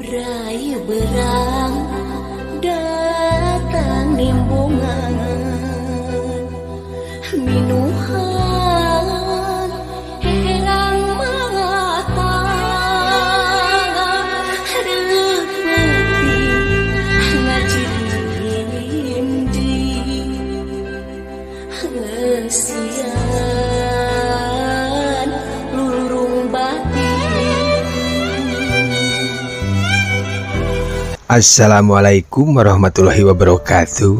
Rayu berang datang nimbungan minuhan herang mata repeti ngajindi ngesian lurung batin. Assalamualaikum warahmatullahi wabarakatuh.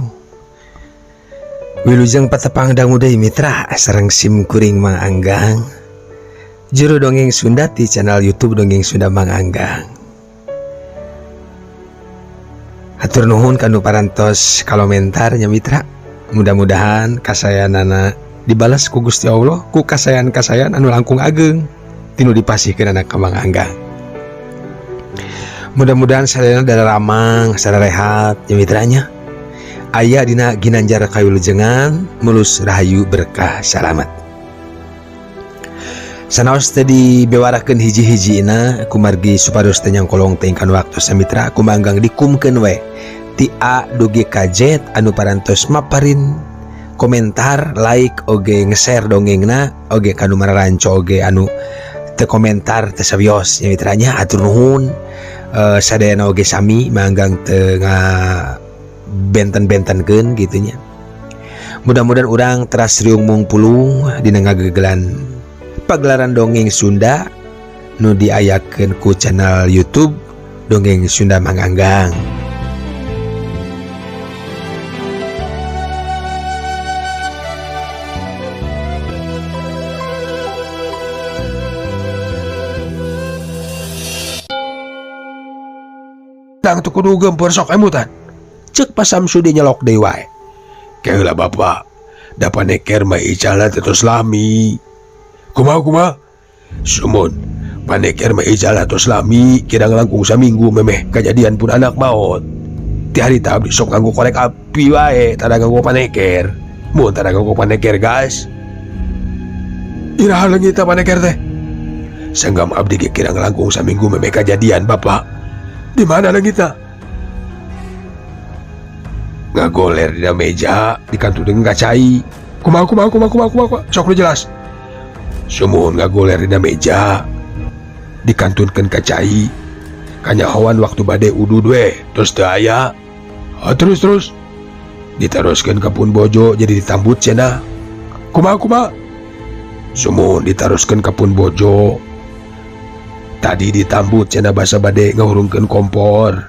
Wilujeng patepang dangu deui mitra sareng sim kuring Mang Anggang. Juru dongeng Sunda di channel YouTube Dongeng Sunda Mang Anggang. Hatur nuhun kanu parantos komentarnya mitra. Mudah-mudahan kasayanana dibalas ku Gusti Allah ku kasayan-kasayan anu langkung ageng tinu dipasihkeun anak ka Mang Anggang. Mudah-mudahan sadayana dara ramang, sadaya rehat ya mitranya. Aya dina ginanjar kawilujengan mulus rahayu berkah salamet. Sanaos teh dibewarakeun hiji-hijina kumargi supados teh nyangkolong tengkan waktu samitra kumanggang dikumkeun we ti A dugi ka Z anu parantos maparin komentar, like oge nge-share dongengna oge kanu mararanco oge anu teu komentar teu sabios ya mitranya atur nuhun. Sadayana oge sami manggang tengah benten-bentenkeun gitunya. Mudah-mudahan urang teras riung mungpulung dina ngagegelan pagelaran dongeng Sunda nu diayakeun ku channel YouTube Dongeng Sunda Mang Anggang. Dang tu kudu gempur sok emutan. Cek Pak Samsudi nyelok deui wae. Kaheula bapak, da paneker mah ijalan terus lami. Kumaha? Sumun, paneker mah ijalan terus lami, kira ngelangkung saminggu memeh kejadian pun anak maut. Ti harita abdi sok nganggo korek api wae, tada nganggo paneker. Mun tada nganggo paneker gas. Iraha leungit paneker teh. Sanggam abdi ge kira ngelangkung saminggu memeh kejadian bapak. Di mana lagi kita? Ngagoler di meja, dikantu dengan kacai. Kumaha. Sok lu jelas. Sumuhun ngagoler di meja, dikantunkeun kacai. Kanyahoan waktu bade udud we, terus teu aya. Terus. Diteruskeun ka pun bojo jadi ditambut cenah. Kumaha. Sumuhun diteruskeun ka pun bojo. Tadi ditambut cenah basa bade ngahurungkeun kompor.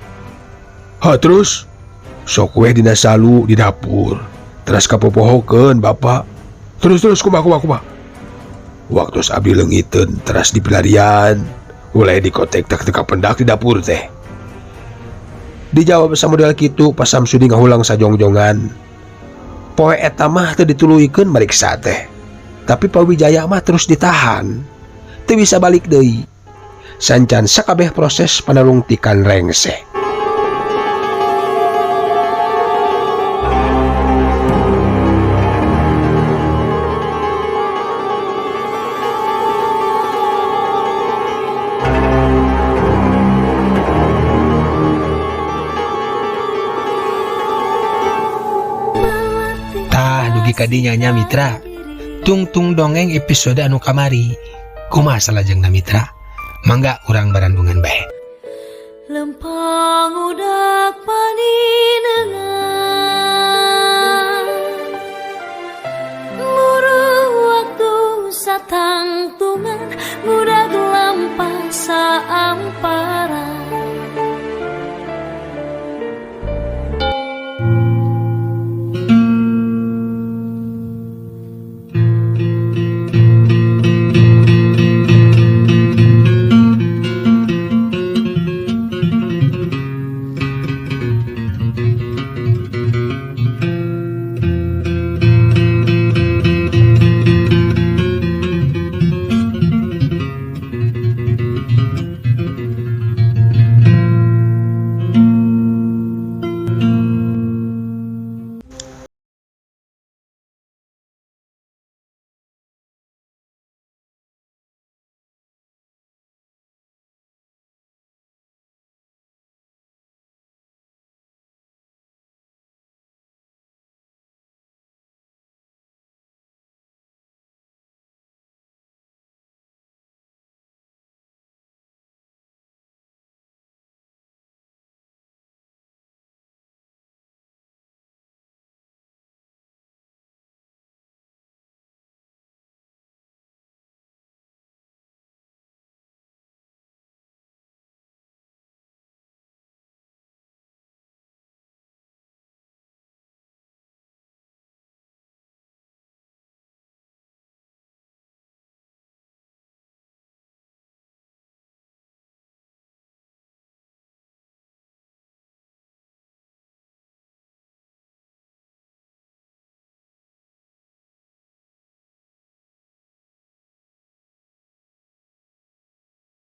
Terus sok we dina salu di dapur. Teras kapopohokeun bapak. Terus kumaha. Waktu abdi leungiteun teras di pelarian. Ulai dikotek tak teka pendak di dapur teh. Dijawab samodel kitu Pak Samsudi ngahulang sajongjongan. Poe eta mah teu dituluykeun mariksa teh. Tapi Pak Wijaya mah terus ditahan. Teu bisa balik deui. Sancan sakabeh proses panalungtikan rengse. Tah dugi kadinya nya mitra. Tungtung dongeng episode anu kamari. Kumaha salajengna mitra? Mangga urang barandungan bae. Lempang udak paninengan muruh waktu satangtungan budak lampah saamparan.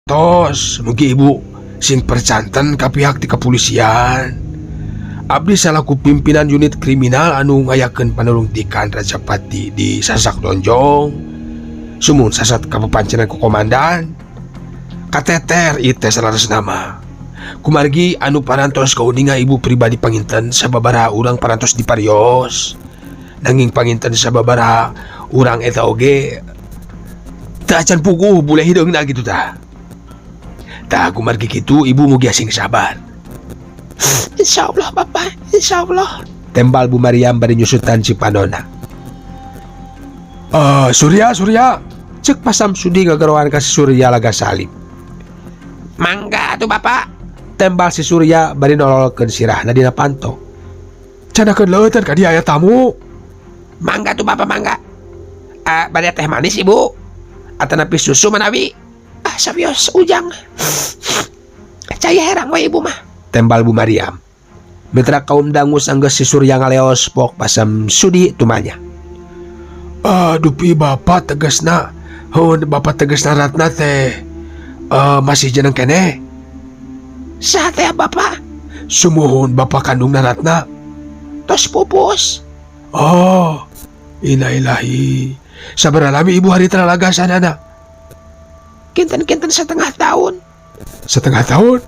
tos mugi ibu sing percanten ka pihak di kepolisian. Abdi salaku pimpinan unit kriminal anu ngayakeun panulungtikan Rajapati di Sasak Donjong. Sumun sasat kapepancenan ku komandan. Kateter ieu teh salaras nama. Kumargi anu parantos kauninga ibu pribadi panginten sababaraha urang parantos di parios. Nanging panginten sababaraha urang eta oge teu acan puguh bule hideungna gitu tah. Tah kumargi kitu ibu mugi asing sabar. Insyaallah Bapak, insyaallah. Tembal Bu Mariam bari nyusutan si Panona. Surya, cek Pasam Sudi ngagaroan ka si Surya laga salib. Mangga tuh Bapak. Tembal si Surya bari nololkeun sirahna dina panto. Canakeun leuteun ka dieu aya tamu. Mangga tuh Bapak, mangga. Bade teh manis Ibu. Atanapi susu manawi. Sabios ujang. Caya herang we Ibu mah. Tembal Bu Mariam. Mitra kaum dangu sanggeus si Surya ngaleos pok Pasam Sudi tumanya. Dupi bapak tegasna. Bapak tegasna ratna teh masih jeneng keneh. Saha teh Bapak? Sumuhun bapak kandungna ratna. Tos pupus. Oh, ilahi. Sabaraha lami ibu hari talalaga sanana? Kinten-kinten setengah tahun. Setengah tahun?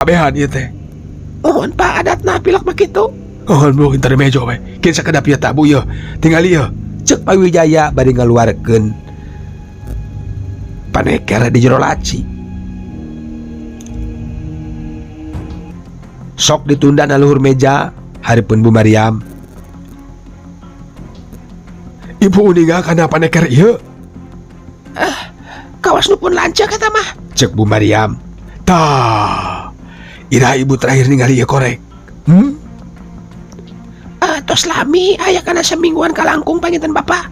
Kabehan ieu teh. Mohon Pak adatna pilak begitu. Bu intermejo we. Kin sakedap ieu tabu ieu. Tingali ieu. Cek Pawijaya bari ngaluarkeun paneker di jero laci. Sok ditunda na luhur meja, hareupeun Bu Mariam. Ibu uninga kana paneker ieu. Kawas nu pun lanceuk eta mah. Cek Bu Mariam. Tah. Ira ibu terakhir ningali ieu korek. Tos lami aya kana semingguan kalangkung panginten Bapak.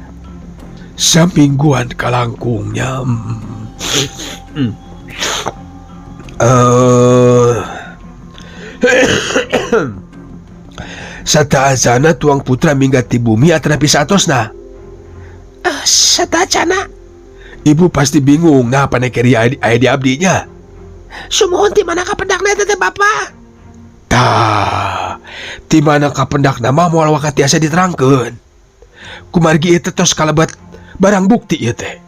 Semingguan kalangkungnya. Sataasana tuang putra minggat ti bumi atanapi satosna. Satacana. Ibu pasti bingung nah panekeri aya di abdinya. Sumuhun ti mana kapendakna eta teh Bapak? Tah, ti mana kapendak nama moal wakat tiasa diterangkeun. Kumargi ieu teh tos kalebat barang bukti ieu teh.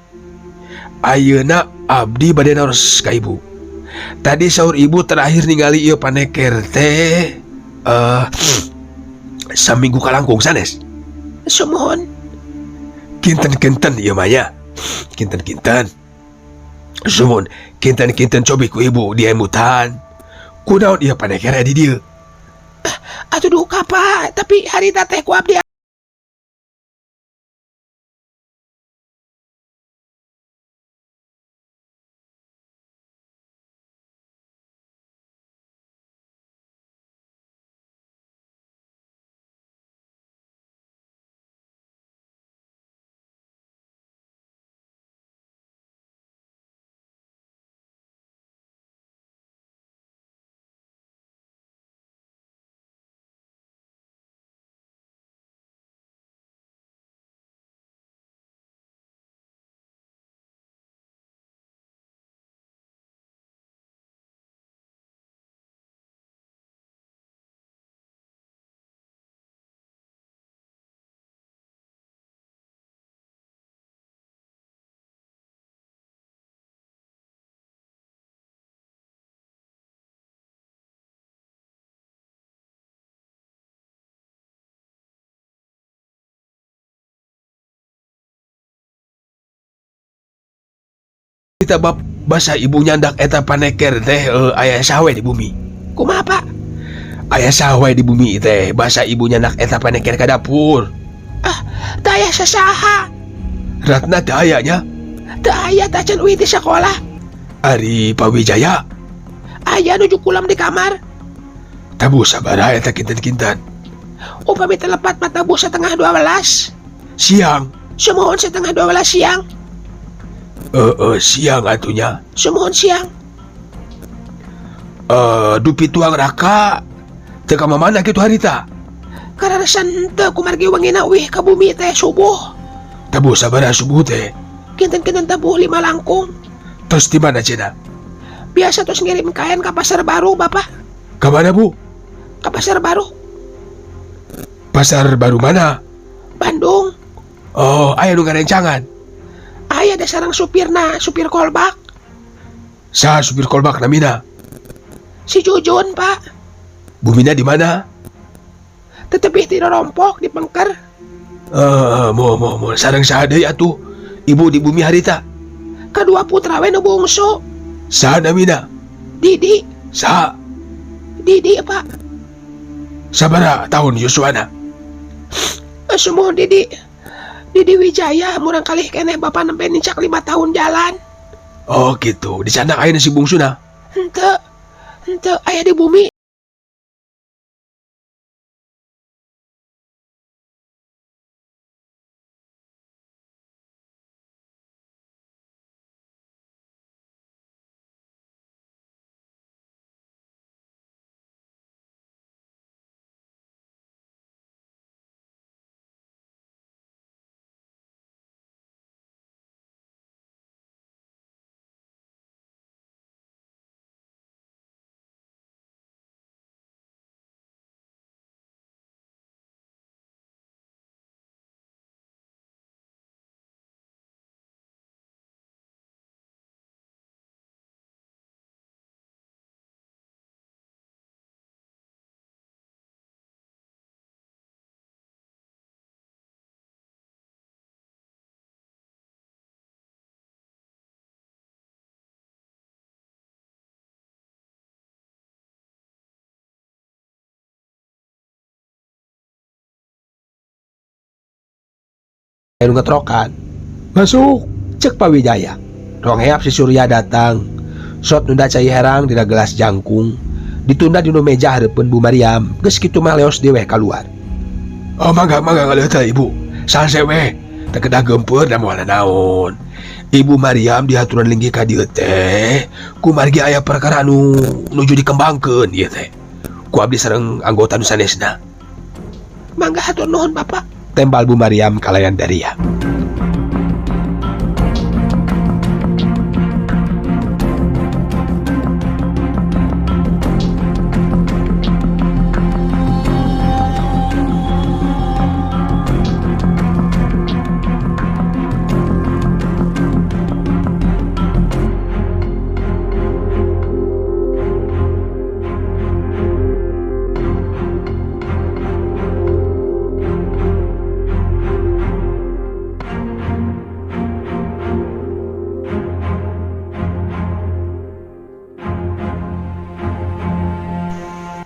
Ayeuna abdi bade naros ka ibu. Tadi saur ibu terakhir ningali ieu paneker teh saminggu kalangkung sanes. Sumuhun. Kinten-kinten ieu mah nya. Kinten-kinten. Sumun, kinten-kinten cobi ku ibu di emutan. Kunaon ieu paneker di dieu? Atuh duh Pak, tapi harita teh ku abdi harita basa ibu nyandak eta paneker teh aya sawe di bumi. Kumaha Pak? Aya sawe di bumi teh basa ibu nyandak eta paneker ka dapur. Daya sasaha. Ratna teh ayanya. Daya tacan uwi di sekolah. Ari Pawijaya. Aya nuju kulam di kamar. Tabu sabaraha eta kinten-kinten. Upami telepat mata bu setengah 12. Siang. Semohon setengah 12 siang. Siang atunya. Semohon siang. Dupi tuang raka. Teka mamana kitu harita. Kararasan teu kumargi wangina uih ka bumi teh subuh. Tabu sabaraha subuh teh. Kinten-kinten tabuh 5 langkung. Terus di mana cina? Biasa terus ngirim kain ke pasar baru Bapak. Ke mana bu? Ke pasar baru. Pasar baru mana? Bandung. Oh, aya nu ngarencangan. Aya ada sarang supirna, supir kolbak. Sa supir kolbak namina. Si Jujun Pak. Bumina di mana? Tetepih ti rompok di Pengker. Mo sareng saha deui atuh ibu di bumi harita. Kedua putra we nu bungsu. Saha namina? Didi. Saha? Didi Pak. Sabaraha tahun yuswana? Semohon Didi. Didi Wijaya murang kalih keneh Bapak nembe nincak 5 tahun jalan. Oh gitu, di sana aya si bungsuna. Henteu aya di bumi. Anu ngetrokan. Masuk. Cek Pawijaya. Rong heap si Surya datang. Sot nunda cai herang dina gelas jangkung. Ditunda dinu meja hareupeun Bu Mariam. Geus kitu mah leos dewe keluar. Oh mangga ngaleut teh ibu. Salse we. Teu kedah gempeur da moal naon. Ibu Mariam diaturan linggih ka dieu teh. Kumargi aya perkara nu nuju dikembangkeun ieu teh. Ku abdi sareng anggota nu sanesna. Mangga hatur nuhun Bapak. Tembal Bu Mariam kalayan Daria.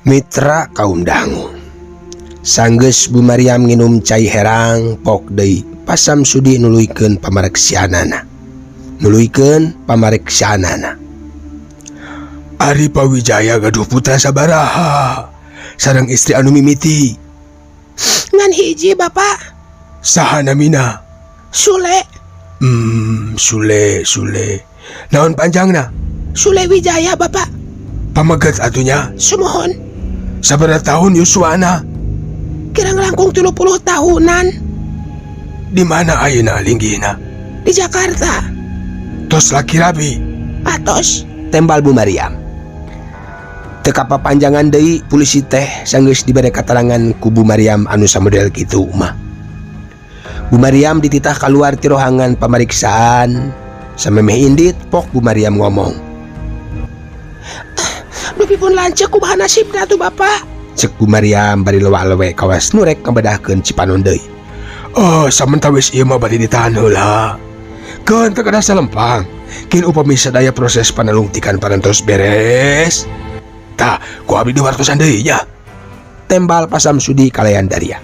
Mitra kaum dangu. Sanggeus Bu Mariam nginum cai herang pok deui pasam sudi nuluykeun pamareksaanana. Ari Pawijaya gaduh putra sabaraha sareng istri anu mimiti. Ngan hiji Bapak. Saha namina? Sule. Sule. Naon panjangna? Sule Wijaya Bapak. Pamaget atunya. Sumohon. Sabaraha tahun yuswana? Kirang langkung 30 tahunan. Di mana ayeuna linggihna? Di Jakarta. Tos laki rabi. Atos. Tembal Bu Mariam. Teu kapapanjangan deui polisi teh sanggeus dibere katerangan ku Bu Mariam anu samodel kitu mah. Bu Mariam dititah keluar ti rohangan pamariksaan. Samemeh indit pok Bu Mariam ngomong. Dupi pun lancek kumaha nasibna tuh Bapak. Cek Bu Mariam bari lewak-lewe kawas nurek ngabedahkeun cipanon deui. Oh, samentawis ieu mah bari ditahan heula. Keun teu kada salempang. kin upami sadaya proses panalungtikan parantos beres. Tah, ku abdi 200-an deui nya. Tembal Pasam Sudi kalayan Daria.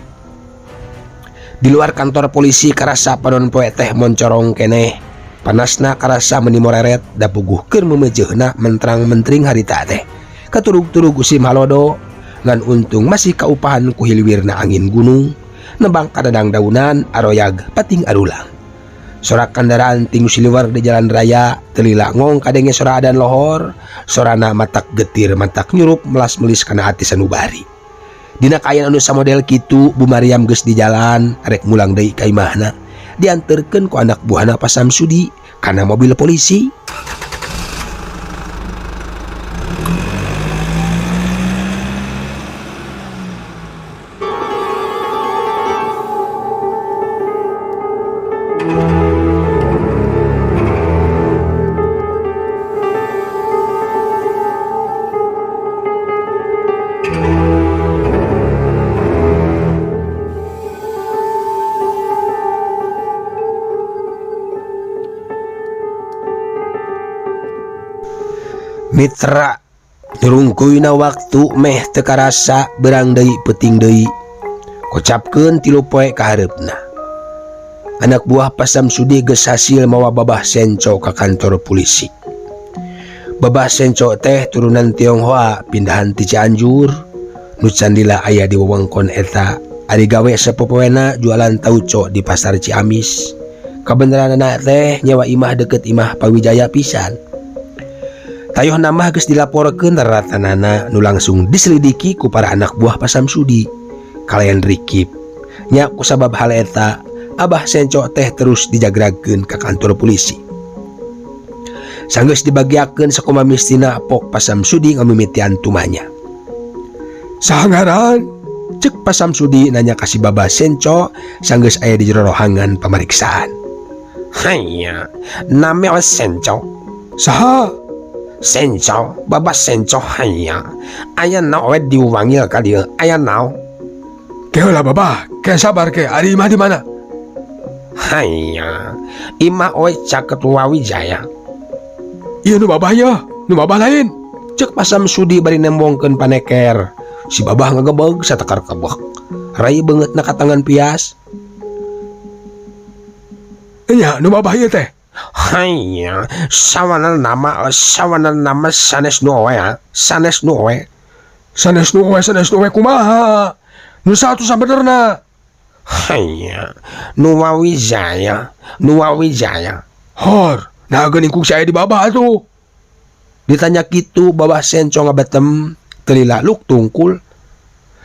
Di luar kantor polisi karasa panon poe teh moncorong keneh. Panasna karasa meuni moreret da puguhkeun memejehna mentrang-mentring harita teh. Katurug-turug usim halodo ngan untung masih kaupahan ku hilwirna angin gunung. Nebang kadadang daunan aroyag pating arulang. Sorak kendaraan tinggu siliwer di jalan raya telila ngong kadenge sora adan lohor. Sorana matak getir matak nyurup melas-melis kana hati sanubari. Dina kayan anu samodel kitu Bu Mariam geus di jalan arek mulang deui ka imahna. Dianterkeun ku anak buahna Pasam Sudi kana mobil polisi. Mitra nyurungkuyna waktu meh teu karasa berang deui peuting deui. Kocapkeun 3 poe ka hareupna. Anak buah Pasam Sudi geus hasil mawa Babah Senco ka kantor polisi. Babah Senco teh turunan Tionghoa pindahan ti Cianjur. Nu candila aya di wewengkon eta ari gawe sapopoena jualan tauco di pasar Ciamis. Kabeneranna teh nyewa imah deket imah Pawijaya pisan. Tayuh nama geus dilaporkeun raratanana nu langsung diselidiki ku para anak buah Pasam Sudi. Kalayan rikip nya kusabab hal eta Abah Senco teh terus dijagragkeun ka kantor polisi. Sanggeus dibagiakeun sakumaha mistina pok Pasam Sudi ngamimitian tumanya. Saha ngaran? Cek Pasam Sudi nanya ka si Babah Senco sanggeus aya di jero rohangan pamariksaan. Hanya name Senco. Saha? Senco, Babah Senco hanya. Aya naon we diwanggil ka dieu? Aya naon? Keula Babah, ke sabar ke, ari imah di mana? Hanya, imah we caket Wawijaya. Ieu nu Babah ya, nu Babah lain. Cek Pasam Sudi bari nembongkeun paneker. Si Babah ngagebeg satekar kebek. Rai beungeutna ka tangan pias. Nya nu Babah ieu teh. Hanya, sawana nama sanes nu we ya, sanes nu we. Sanes nu we kumaha? Nu satu sabenerna. Hanya, nu Wawijaya. Hor, nah geuning ku saya di Babah atuh. Ditanya kitu Babah Senco ngabetem telila luk tungkul.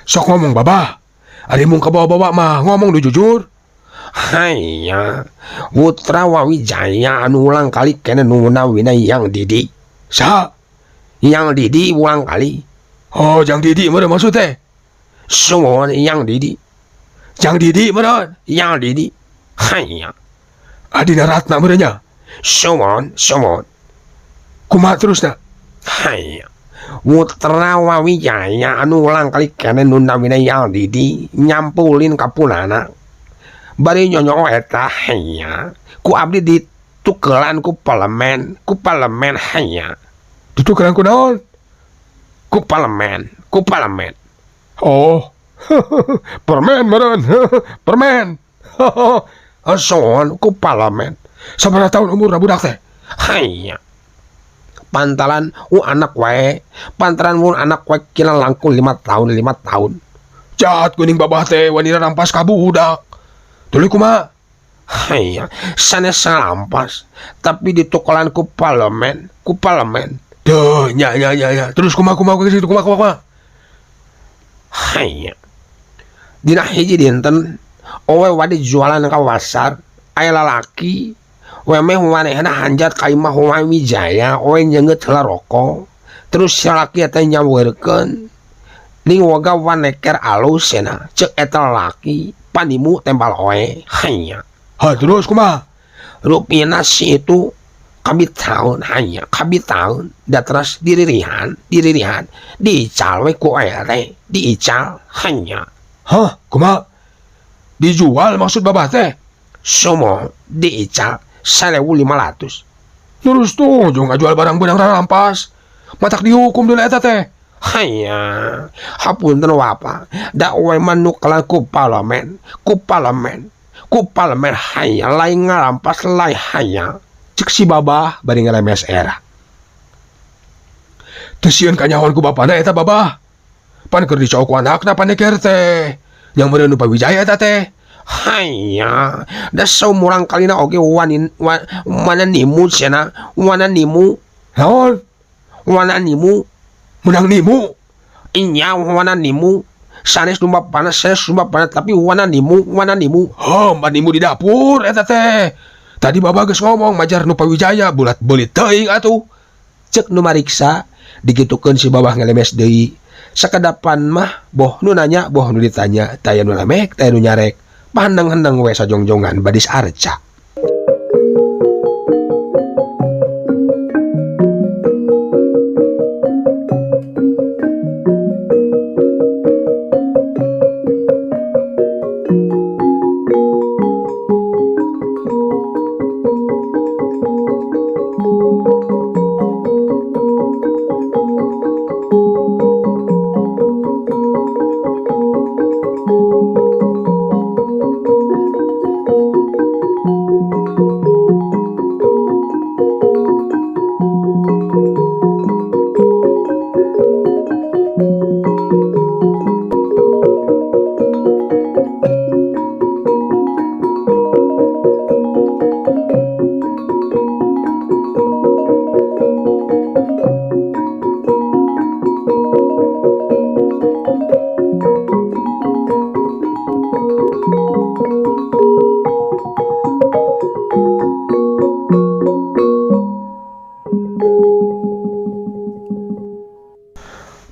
Sok ngomong Babah. Ari mung kabawa-bawa mah ngomong nu jujur. Hanya, Putra Wawijaya anu ulang kali kene nuna wina Yang Didi. Sa? Yang Didi ulang kali. Oh, Jang Didi meureun maksud teh. Suwon Yang Didi. Jang Didi meureun. Yang Didi. Hanya. Adina Ratna meureun nya. Suwon. Kumaha terusna? Hanya. Putra Wawijaya anu ulang kali kene nuna wina Yang Didi nyampulin ka punana. Bari nyonyo eta hanya ku abdi ditukelan ku parlemen hanya Ditukelan ku naon? ku parlemen Oh. Permen meureun. Permen. Soon ku parlemen. Sabaraha tahun umurna budak teh? Hanya pantalan anak wae kira langkung 5 tahun. Jahat geuning Babah teh wani rampas ka budak. Tuluy kumaha? Hanya sanes salampas tapi ditukelan ku parlemen. Duh, nya. Terus kumaha ke situ kumaha? Hanya dina hiji dinten owe wadi jualan ka wasar aya lalaki we meh manehna hanjat ka imah Wawijaya owe nyeungeut heula rokok. Terus si lalaki eta nyaweurkeun ning woga waneker alus cenah. Ceuk eta lalaki panimu tembal oe. Hanya. Ha terus kumaha? Rupina si itu kabitaun da terus diririhan diical we ku oe teh diical hanya. Hah, kumaha? Dijual maksud Babah teh? Somo diical 1.500. Terus tuh juga ngajual barang benang rampas. Matak dihukum dulu eta teh. Hanya, hapunten wapa, dakwe manuk lang ku parlemen, hanya lain ngarampas lain hanya. Cek si babah bari ngelemes era. Tesian kanyawan ku bapana eta babah. Pan keur dicok ku anakna paneker teh. Yang meureun nu Pawijaya eta teh. Hanya, da saumurang kalina oge wana nimu cenah, wana nimu, Naon? Menang nimu. Inya wana nimu. Sanes numba panas tapi wana nimu. Mbak nimu di dapur eta teh. Tadi babah geus ngomong majar nu Pawijaya bulat beulit teuing atuh. Cek nu mariksa digitukeun si babah ngelemes deui. Sakadapan mah boh nu nanya, boh nu ditanya, taya nu lemek, taya nu nyarek. Pahandang-handang we sajongjongan badis arca.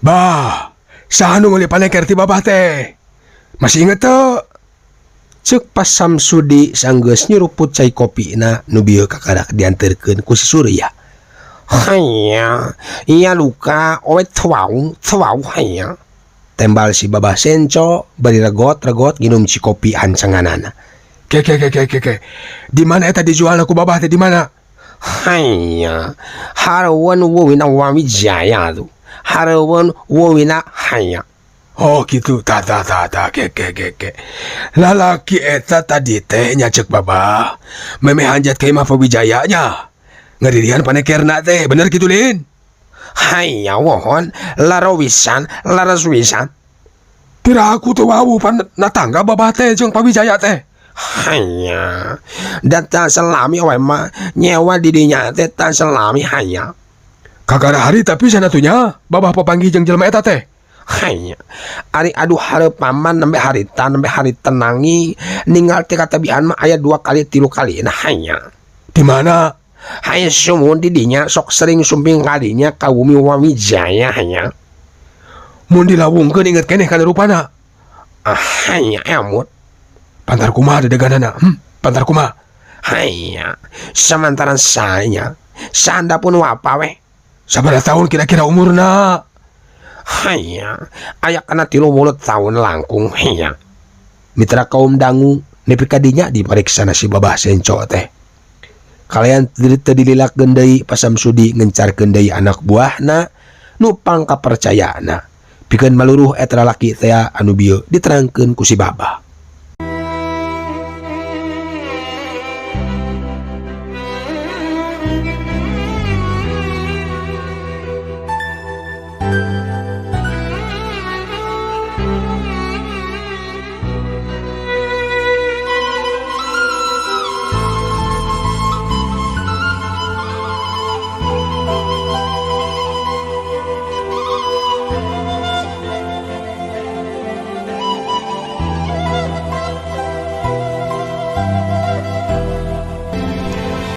Bah, saha nu meuli paneker ti babah teh? Masih inget teu? Cek pas Samsudi sanggeus nyuruput cai kopina nu bieu kakarak dianterkeun ku si Surya. Hanya, iya luka oe twau hanya. Tembal si babah senco bari regot nginum si kopi hancanganana. Ke. Di mana eta dijual ku babah teh di mana? Hanya, harawan wawina Pawijaya tuh. Harawan wawina hanya. Oh gitu, ta ke. Lalaki eta tadi teh nyacek babah. Memeh hanjat ke imah Pawijaya nya. Ngadirian panekerna teh, bener gitu Lin? Hanya wohon, laras wisan. Tira aku teh wau pan natangga babah teh jeung Pawijaya teh. Hanya, datang selami wae mah nyewa didinya teh tan selami hanya. Kagara hari tapi sanatunya babah papanggih jeung jelema eta teh. Hanya, ari aduh hareupaman nembe haritan nembe hari tenangi ninggal teh katabian mah aya 2 kali 3 kali nah hanya. Di mana? Hanya sumun didinya sok sering sumping kadinya ka bumi Pawijaya hanya. Mun dilawungkeun inget keneh kana rupana. Hanya emut. Pantar kumaha dedeganana? Pantar kumaha? Hanya, semantaran saya sanda pun wapa weh. Sabaraha tahun kira-kira umurna? Hanya, aya kana 30 tahun langkung hanya. Mitra kaum dangu nepi kadinya dipariksana si babah senco teh. Kalian teu dililakeun deui pas Samsudi ngencarkeun deui anak buahna nu pangkapercayaana. Pikeun maluruh eta lalaki teh anu bieu diterangkeun ku si babah.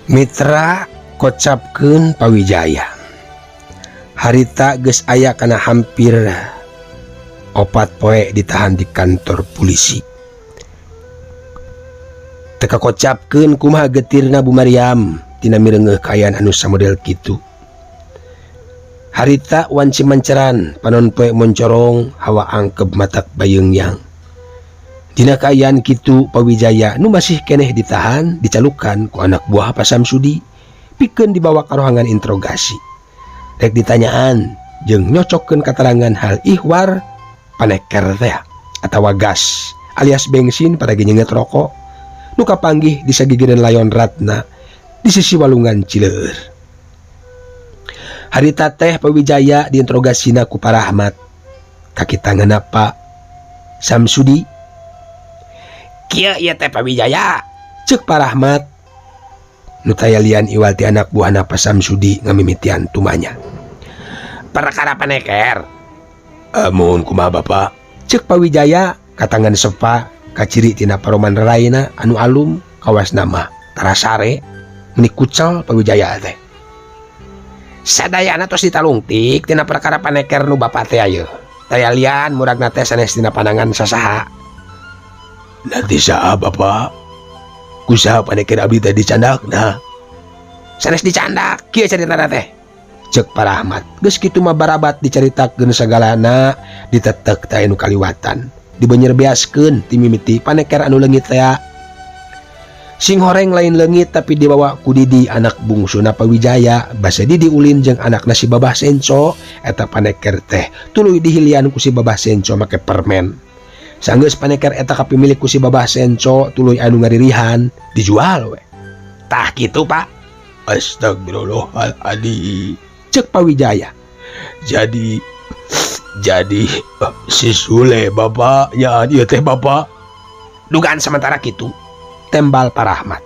Mitra kocapkeun Pawijaya. Harita geus aya kana hampir 4 poe ditahan di kantor polisi. Teka kocapkeun kumaha getirna Bu Maryam tina mireungeuh kaayaan anu samodel kitu. Harita wanci manceran panon poe moncorong hawa angkeb matak bayeungyang. Dina kaayaan kitu Pawijaya nu masih keneh ditahan dicalukan ku anak buah Pak Samsudi pikeun dibawa ka ruangan interogasi. Rek ditanyaan jeung nyocokkeun keterangan hal ihwar paneker teh atawa gas alias bensin pada nyenget rokok nu kapanggih di sagigireun layon Ratna di sisi walungan Cileur. Harita teh Pawijaya diinterogasina ku Pak Rahmat. Kakitangan Pak Samsudi. Kieu ieu teh Pawijaya, ceuk Pak Rahmat. Nu taya lian iwal ti anak buahna Pak Samsudi ngamimitian tumanya. Perkara paneker. Mohon kumaha Bapak? Ceuk Pawijaya katangan sepa kaciri tina paroman raraina anu alum kawas nama Tarasare meuni kucel Pawijaya teh. Sadayana tos ditalungtik tina perkara paneker nu Bapak teh ayeuna. Taya lian muragna teh sanes tina pandangan sasaha. Nanti saha Bapak? Kusaha paneker abdi teh dicandakna? Sanes dicandak, kieu caritana teh. Ceuk Pak Rahmat. Geus kitu mah barabat dicaritakeun sagalana, ditetek teh anu kaliwatan. Dibeunyer beaskeun ti mimiti paneker anu leungit teh. Sing horeng lain leungit tapi dibawa ku Didi anak bungsuna Pawijaya, basa Didi ulin jeung anakna si Babah Senco eta paneker teh tuluy dihilian ku si Babah Senco make permen. Sanggeus paneker eta kapimilik ku si Babah Senco tuluy anu ngaririhan dijual we. Tah kitu Pak. Astagfirullahaladzim. Ceuk Pawijaya. Jadi si Sule Bapak ya ieu teh Bapak. Dugaan sementara kitu. Tembal Pak Rahmat.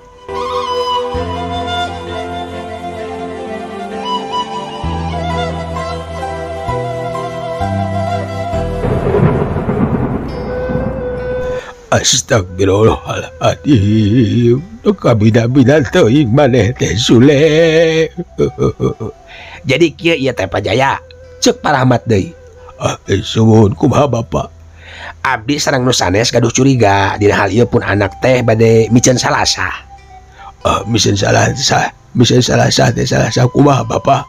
Astagfirullahaladzim. Kabina-bina teuing maneh teh Sule. Jadi kieu ieu teh Pajaya. Ceuk Pak Rahmat deui. Suwun kumaha Bapak? Abdi sareng nu sanes gaduh curiga dina hal ieu pun anak teh bade micen salasa. Micen salasa teh salasa kumaha Bapak?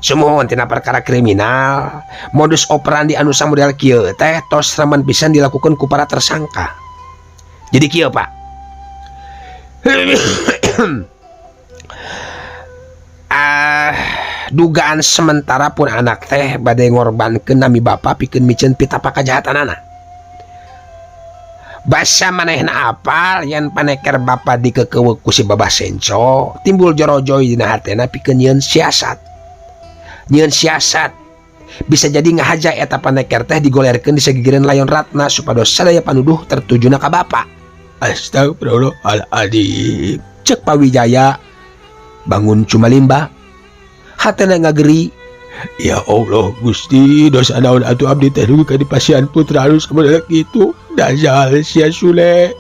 Sumuhun tina perkara kriminal, modus operandi anu samodel kieu teh tos remen pisan dilakukeun ku para tersangka. Jadi kieu Pak. Dugaan sementara pun anak teh bade ngorbankeun nami Bapak pikeun micen pitapa kajahatanana. Basa manehna apal yan paneker Bapak dikekeuweuk ku si Babah Senco, timbul jorojoy dina hatena pikeun nyieun siasat. Nyieun siasat bisa jadi ngahaja eta paneker teh digolerkeun di sagigireun layon Ratna supados sadaya panuduh tertujuna ka Bapak. Astagfirullahaladzim. Ceuk Pawijaya bangun cumalimba. Hatena ngageri. Ya Allah Gusti, dosa naon atuh abdi teh dugi ka dipasihan putra anu samodel kitu. Dajal sia Sule.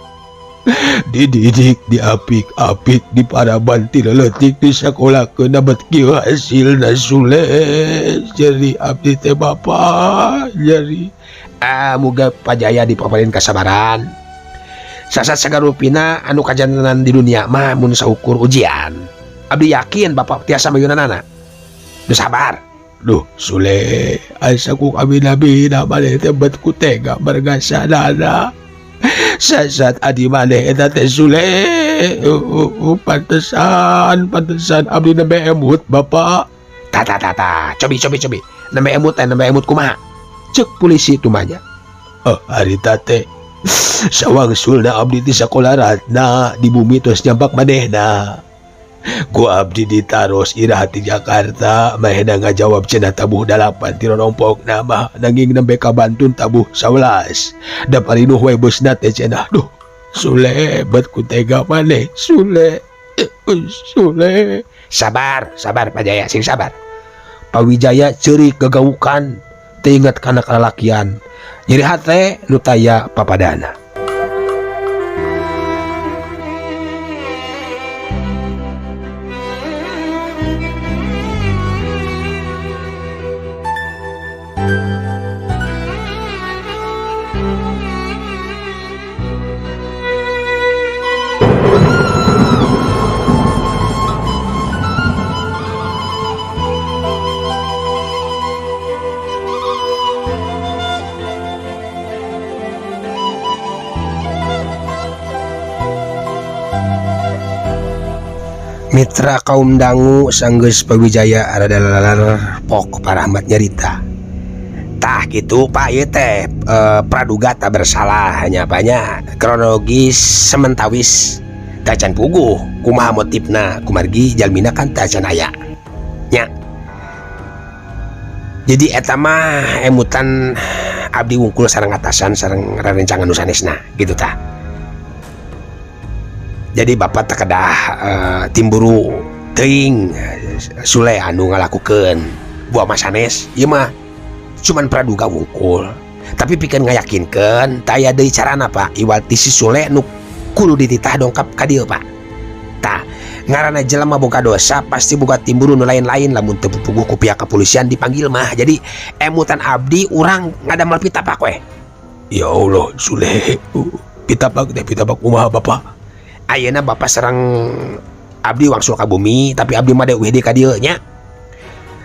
Dididik, diapik-apik, diparaban ti leutik di sakolahkeun bet kieu hasilna Sule. Jadi abdi teh Bapak, jadi muga Pajaya dipaparin kasabaran. Sasat sagarupina anu kajantenan di dunia mah mun saukur ujian. Abdi yakin Bapak tiasa mayunanana. Duh sabar. Duh Sule, asaku kabina-bina maneh teh bet ku tega margasanana. Sasat adi maneh eta teh Sule. Pantesan abdi nembe emut Bapak. Tata, cobi. Nembe emut kumaha? Ceuk polisi tumanya. Harita teh sawang sulna abdi ti sakola Ratna di bumi tos nyampak manehna. Ku abdi ditaros irah ti Jakarta, mahena ngajawab cenah tabuh 8 ti rompok nama nanging nembe kabantun tabuh 11. Da parinuh we bosna teh cenah. Duh Sule, bet ku tega maneh Sule. Sabar Pajaya, sing sabar. Pawijaya ceurik gagawukan teu inget kana kalalakian. Nyeri hate nu taya papadana. Mitra kaum dangu sanggeus Pawijaya rada lalar pok Parahmat nyarita. Tah gitu Pak ieu teh praduga tak bersalah hanya banyak kronologis sementawis tacan puguh kumaha motifna kumargi jalmina kan tacan aya nya. Jadi eta mah emutan abdi wungkul sareng atasan sareng rerencangan nu sanesna gitu tah. Jadi bapak tak kedah timburu teuing Sule anu ngalakukeun buah masanes ieu mah cuman praduga wungkul tapi pikeun ngayakinkeun taya deui carana Pak iwal ti si Sule nu kudu dititah dongkap ka dieu Pak. Tah ngaranna jelema boga dosa pasti boga timburu nu lain-lain lamun teu puguh ku pihak kepolisian dipanggil mah. Jadi emutan abdi urang ngadamel pitapak we. Ya Allah Sule, pitapak kumaha Bapak? Ayeuna bapak serang abdi wangsul ka bumi tapi abdi mah deueuh ka dieu nya.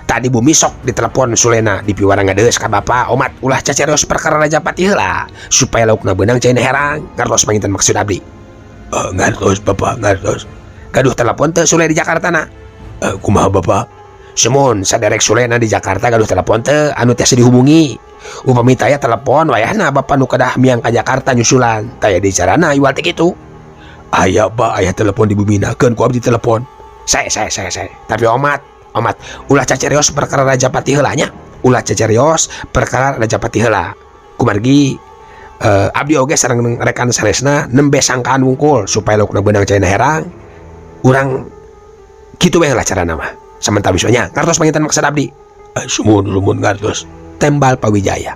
Tadi bumi sok ditelepon Sulena dipiwara ngadeus ka bapak omat ulah cacarios perkara Rajapati heula supaya laukna beunang caina herang. Ngartos panginten maksud abdi. Ngartos Bapak, ngartos. Gaduh telepon teu Sule di Jakarta na. Kumaha Bapak? Semun saderek Sulena di Jakarta gaduh telepon teu anu tiasa dihubungi. Upami taya telepon wayahna bapak nu kedah miang ka Jakarta nyusulan. Taya di carana iwal teh kitu. Aya Pak, aya telepon dibuminakeun ku abdi telepon. Saya. Tapi omat ulah cacarios perkara Rajapati heula nya. Ulah cacarios perkara Rajapati heula. Kumargi abdi oge sareng rekan saresna nembe sangkaan wungkul supaya laukna beunang caina herang. Urang kitu we heula carana mah. Samantawis we nya. Ngartos panginten maksud abdi. Sumun ngartos. Tembal Pawijaya.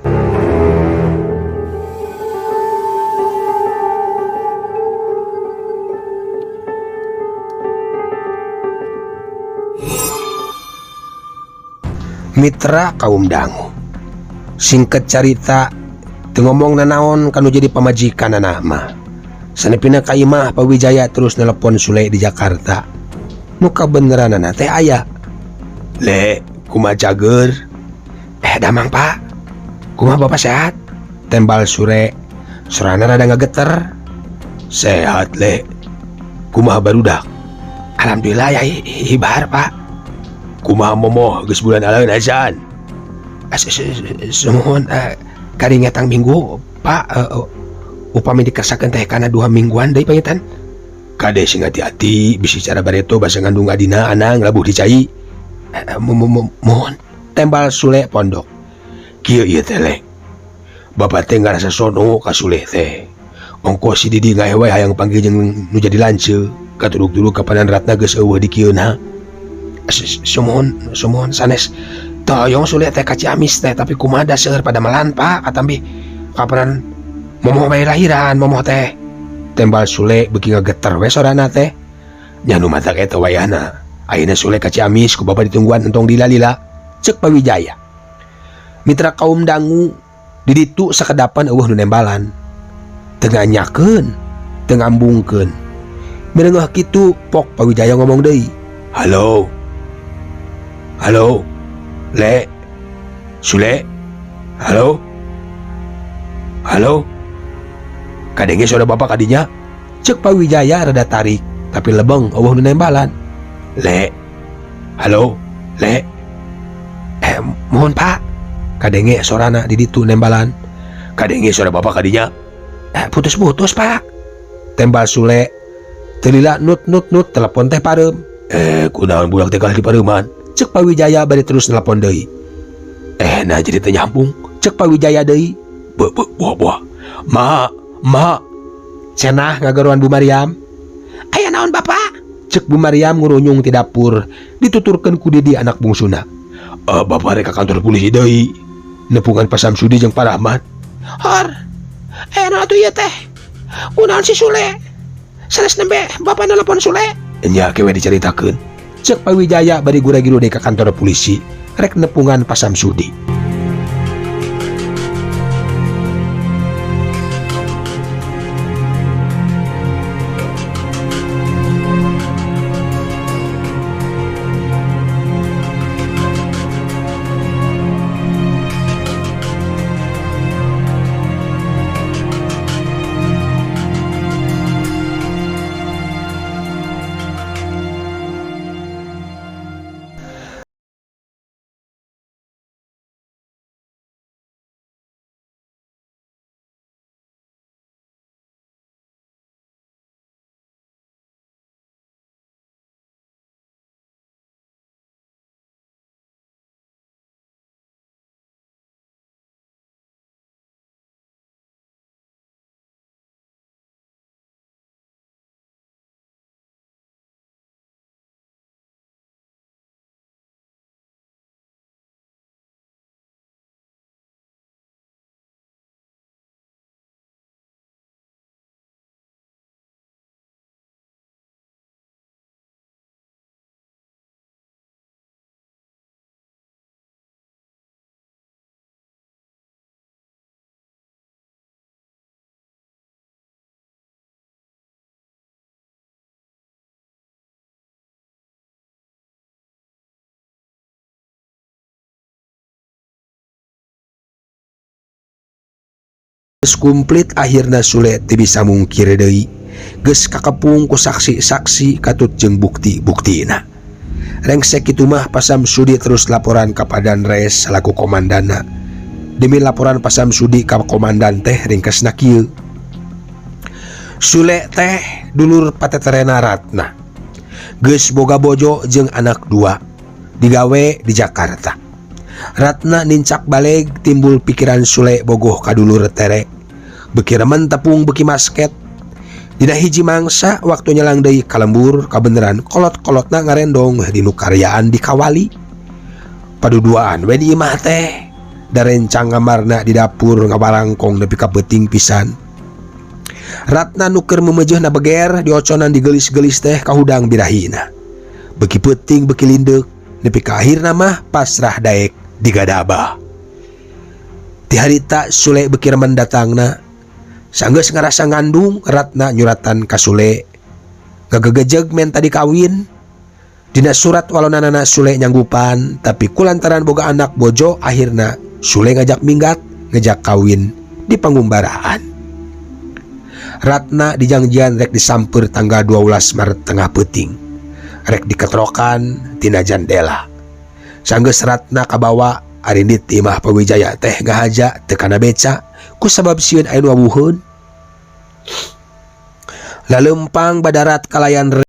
Mitra kaum dangu singkat carita teu ngomong nanaon kanu jadi pamajikan anak mah sanepina ka imah Pawijaya terus nelpon Sule di Jakarta nu kabeneranana teh aya. Le kumaha cager? Damang Pak kumaha bapak sehat? Tembal Sule sorana rada ngageter. Sehat le. Kumaha barudak? Alhamdulillah ya hibar Pak. Kumaha momoh geus bulan alaeun azan? Semuhun kari ngetang minggu Pak upami dikersakeun teh kana 2 mingguan deui pangitan. Kade sing hati-hati bisi cara bareto basa ngandung adina anang labuh dicai. Mohon. Tembal Sule pondok. Kieu ieu teh le. Bapak teh ngarasa sono ka Sule teh. Ongkos si Didi ngae wae hayang panggil jeung nu jadi lanceu. Katuduk-tuduk kapanan ratna geus eueuh di kieuna. Sumuhun sanes toyong Sule teh ka Ciamis teh tapi kumaha da seueur pada melan Pak katambi kapanan momoh bae lahiran momoh teh. Tembal Sule beuki ngageter we sorana teh. Nya nu matak eta wayahna. Ayeuna Sule ka Ciamis ku bapak ditungguan entong lila-lila. Cek Pawijaya. Mitra kaum dangu di ditu sakedapan eueuh nu nembalan. Teu nganyakeun, teu ngambungkeun. Mireungeuh kitu pok Pawijaya ngomong deui. Halo, Le, Sule, halo, kadenge suara bapak kadinya. Cek Pawijaya rada tarik, tapi lebeng eueuh nu nembalan. Le, halo, Le. Mohon Pak, kadenge sorana di ditu nembalan. Kadenge suara bapak kadinya. Putus-putus Pak. Tembal Sule, telila nut telepon teh pareum. Kunaon budak teh kalah di pareuman? Cek Pawijaya bari terus nelpon deui. Nah jadi teh nyambung. Cek Pawijaya deui. Buah. Ma. Cenah ngagaruan Bu Maryam. Aya naon Bapak? Cek Bu Maryam ngurunyung ti dapur, dituturkeun ku Didi anak bungsuna. Bapak rek ka kantor polisi deui. Nepungan Pak Samsudi jeung Pak Rahmat. Hor. Naon atuh ieu teh? Kunaon si Sule? Sanes nembe Bapak nelpon Sule? Nya kewe diceritakeun. Cek Pawijaya bari gura-giru deui ka kantor polisi rek nepungan Pak Samsudi. Geus kumplit akhirna Sule teu bisa mungkir deui. Geus kakepung ku saksi-saksi katut jeung bukti-buktina. Rengsek kitu mah Pasam Sudi terus laporan ka Padan Res selaku komandanna. Demi laporan Pasam Sudi ka komandan teh ringkasna kieu. Sule teh dulur pateterena Ratna. Geus boga bojo jeung anak 2. Digawe di Jakarta. Ratna nincak baleg timbul pikiran Sule bogoh ka dulur tere. Beki remen tepung beki masket. Dina hiji mangsa waktu nyelang deui ka lembur kabeneran kolot-kolotna ngarendong dinu karyaan di Kawali. Paduduaan we di imah teh darencang ngamarna di dapur ngabarangkong nepi ka beuting pisan. Ratna nuker memejehna beger dioconan digelis-gelis teh ka hudang birahina. Beki peuting beki lindeuk nepi ka akhirna mah pasrah daek digadabah. Ti harita Sule beki remen datangna. Sanggeus ngarasa ngandung Ratna nyuratan ka Sule. Gagegejeg menta dikawin. Dina surat walonanana Sule nyanggupan, tapi kulantaran boga anak bojo akhirna Sule ngajak minggat, ngajak kawin di Pangumbaraan. Ratna dijangjian rek disamper tanggal 12 Maret tengah peuting. Rek diketrokan tina jandela. Sanggeus Ratna kabawa arindit imah Pawijaya teh ngahaja teu kana beca. Kusabab sieun aya nu wawuheun. Lalempang badarat kalayan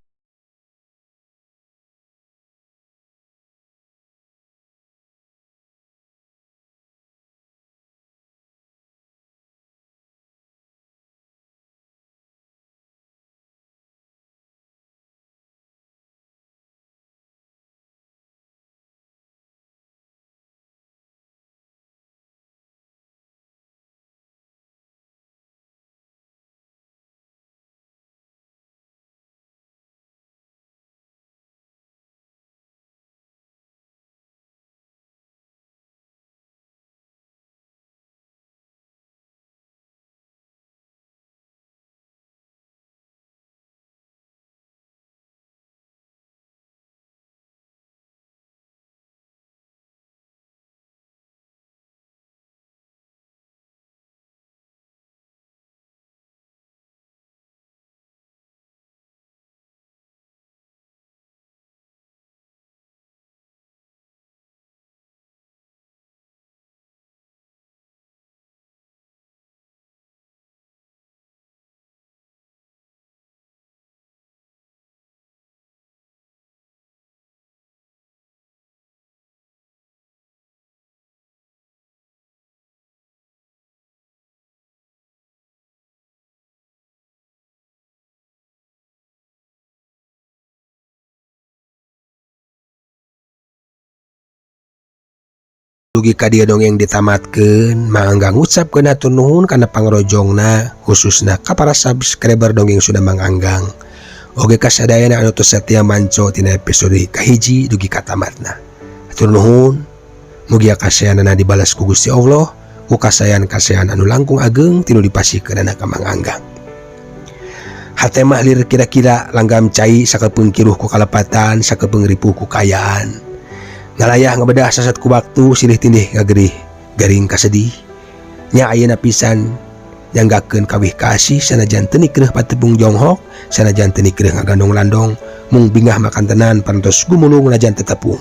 dugi ka dieu dongeng ditamatkeun, mangga ngucapkeun hatur nuhun kana pangrojongna, khususna ka para subscriber dongeng Sunda Mang Anggang. Oge kasadayana anu tos setia manco tina episode kahiji dugi katamatna. Hatur nuhun, mugi kasayanana dibalas ku Gusti Allah, ku kasayan-kasayan anu langkung ageng tinu dipasikeunana ka Mang Anggang. Hate mah lir kira-kira langgam cai sakepeung kiruh ku kalepatan, sakepeung ripuh ku kayaan. Ngalayah ngabedah sasat ku waktu silih tindih ngagerih garing kasedih. Nya ayeuna pisan nyanggakeun kawih kasih sanajan teu nikreuh patepung jonghok, sanajan teu nikreuh ngagandong landong, mung bingah makan tenan parantos gumulung najan teu tepung.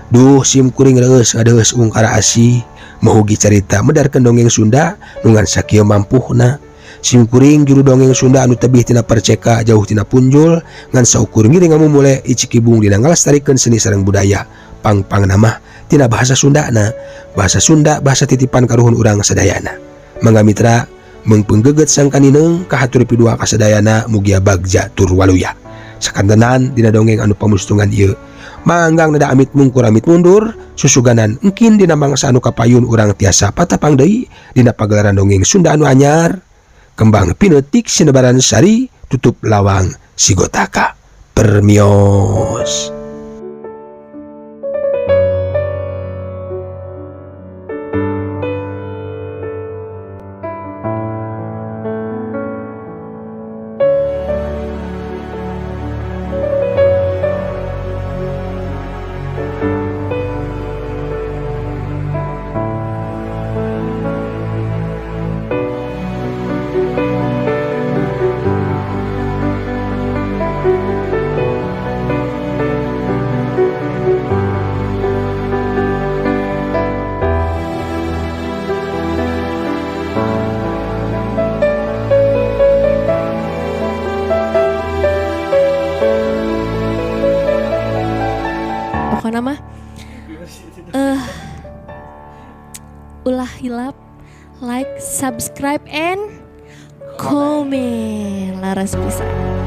Duh sim kuring reus ngadeus ungkara asih, mahugi carita medarkeun dongeng Sunda nungan sakieu mampuhna. Sim kuring juru dongeng Sunda anu tebih tina perceka jauh tina punjul ngan saukur ngiring ngamumule icikibung dina ngalestarikeun seni sareng budaya. Pang nama tina bahasa Sundana, bahasa Sunda bahasa titipan karuhun urang sadayana. Mangga mitra mengpenggeget sang kanineng kahatur pidua kasadayana mugia bagja tur waluya. Sakantenan dina dongeng anu pamustungan ieu. Manggang nada amit mungkur amit mundur, susuganan engkin dina mangsa anu kapayun urang tiasa patapang deui dina pagelaran dongeng Sunda anu anyar. Kembang pinetik sinebaran sari tutup lawang sigotaka. Permios. pokoknya mah ulah hilap, like, subscribe and comment laras pisan.